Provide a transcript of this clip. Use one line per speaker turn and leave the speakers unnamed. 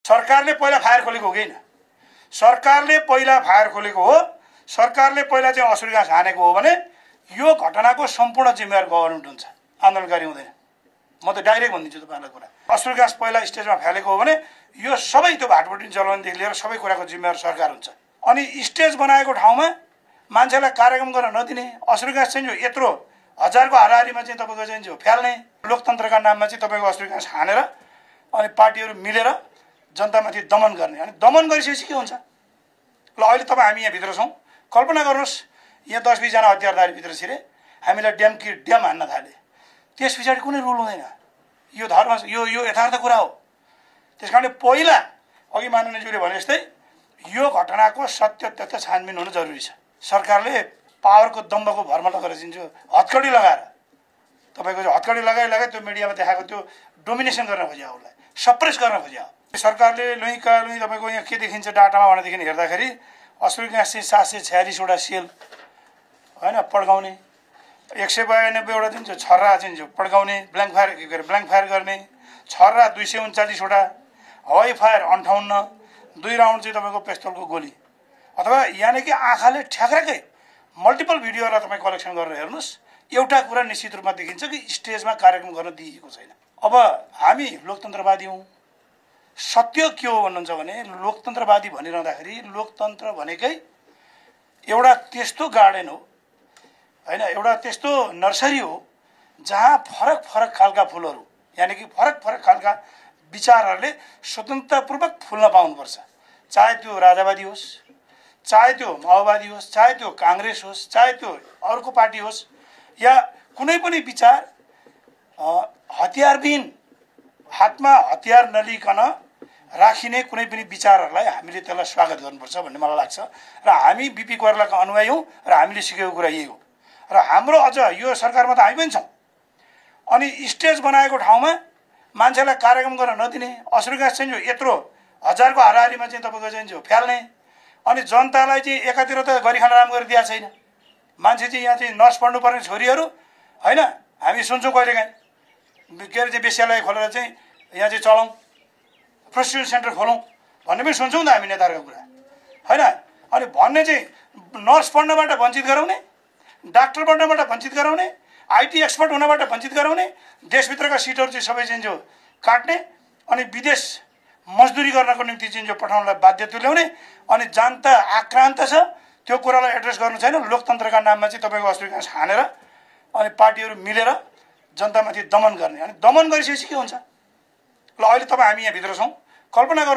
सरकारले पहिला फायर खोलेको हो कि होइन? सरकारले पहिला फायर खोलेको हो, सरकारले पहिला चाहिँ असुरी घाँस हानेको हो भने यो घटनाको सम्पूर्ण जिम्मेवार गभर्नमेन्ट हुन्छ, आन्दोलनकारी हुँदैन। म त डाइरेक्ट भनिदिन्छु तपाईँलाई कुरा। असुरी घाँस पहिला स्टेजमा फालेको हो भने यो सबै त्यो भाटभुटी जलाउनदेखि लिएर सबै कुराको जिम्मेवार सरकार हुन्छ। अनि स्टेज बनाएको ठाउँमा मान्छेलाई कार्यक्रम गर्न नदिने, असुरी घाँस चाहिँ यत्रो हजारको हाराहारीमा चाहिँ तपाईँको चाहिँ फ्याल्ने, लोकतन्त्रका नाममा चाहिँ तपाईँको असुरी घाँस हानेर अनि पार्टीहरू मिलेर जनतामाथि दमन गर्ने। अनि दमन गरिसकेपछि के हुन्छ? ल अहिले तपाईँ हामी यहाँभित्र छौँ, कल्पना गर्नुहोस् यहाँ 10-20 जना हतियारधारी भित्र छिरे, हामीलाई ड्याम हान्न थाले, त्यस पछाडि कुनै रुल हुँदैन। यो धर्म यो यथार्थ कुरा हो। त्यस कारणले पहिला अघि माननीयज्यूले भने जस्तै यो घटनाको सत्य तथ्य छानबिन हुनु जरुरी छ। सरकारले पावरको दम्बको भरमा लगेर दिन्छ, हतकडी लगाएर तपाईँको हतकडी लगाए त्यो मिडियामा देखाएको त्यो डोमिनेसन गर्न खोज्यो, उसलाई सप्रेस गर्न खोज्यो। सरकारले लुइँ तपाईँको यहाँ के देखिन्छ डाटामा भनेदेखि हेर्दाखेरि असुरी घाँस चाहिँ 746वटा सेल होइन पड्काउने, 192वटा चाहिँ छर्रा चाहिँ पड्काउने, ब्ल्याङ्क फायर गर्ने, छर्रा 239वटा, हवाई फायर 58, 2 राउन्ड चाहिँ तपाईँको पिस्तोलको गोली। अथवा यानि कि आँखाले ठ्याक्राकै मल्टिपल भिडियोलाई तपाईँ कलेक्सन गरेर हेर्नुहोस्, एउटा कुरा निश्चित रूपमा देखिन्छ कि स्टेजमा कार्यक्रम गर्न दिइएको छैन। अब हामी लोकतन्त्रवादी हौँ, सत्य के हो भन्नुहुन्छ भने लोकतन्त्रवादी भनिरहँदाखेरि लोकतन्त्र भनेकै एउटा त्यस्तो गार्डन हो होइन, एउटा त्यस्तो नर्सरी हो जहाँ फरक फरक खालका फुलहरू यानि कि फरक फरक खालका विचारहरूले स्वतन्त्रपूर्वक फुल्न पाउनुपर्छ। चाहे त्यो राजावादी होस्, चाहे त्यो माओवादी होस्, चाहे त्यो काङ्ग्रेस होस्, चाहे त्यो अर्को पार्टी होस्, या कुनै पनि विचार हतियारविहीन हातमा हतियार नलिकन राखिने कुनै पनि विचारहरूलाई हामीले त्यसलाई स्वागत गर्नुपर्छ भन्ने मलाई लाग्छ। र हामी बिपी कोइरालाका अनुयायी हौँ र हामीले सिकेको कुरा यही हो। र हाम्रो अझ यो सरकारमा त हामी पनि छौँ। अनि स्टेज बनाएको ठाउँमा मान्छेलाई कार्यक्रम गर्न नदिने, असुरी घाँस चाहिँ यत्रो हजारको हाराहारीमा चाहिँ तपाईँको चाहिँ फ्याल्ने, अनि जनतालाई चाहिँ एकातिर त गरी खान राम्रो गरिदिएको छैन। मान्छे चाहिँ यहाँ चाहिँ नर्स पढ्नुपर्ने छोरीहरू होइन, हामी सुन्छौँ कहिलेकाहीँ के अरे चाहिँ वेश्यालय खोलेर चाहिँ यहाँ चाहिँ चलाउँ, प्रोस्टिट्युसन सेन्टर खोलौँ भन्ने पनि सुन्छौँ नि त हामी नेताहरूको कुरा होइन। अनि भन्ने चाहिँ नर्स पढ्नबाट वञ्चित गराउने, डाक्टर बन्नबाट वञ्चित गराउने, आइटी एक्सपर्ट हुनबाट वञ्चित गराउने, देशभित्रका सिटहरू चाहिँ सबै चाहिँ काट्ने, अनि विदेश मजदुरी गर्नको निम्ति चाहिँ पठाउनलाई बाध्य तुल्याउने, अनि जनता आक्रान्त छ त्यो कुरालाई एड्रेस गर्नु छैन। लोकतन्त्रका नाममा चाहिँ तपाईँको असुरी घाँस हानेर अनि पार्टीहरू मिलेर जनतामाथि दमन गर्ने। अनि दमन गरिसकेपछि के हुन्छ? ल अहिले तपाईँ हामी यहाँभित्र छौँ, कल्पना गर्नु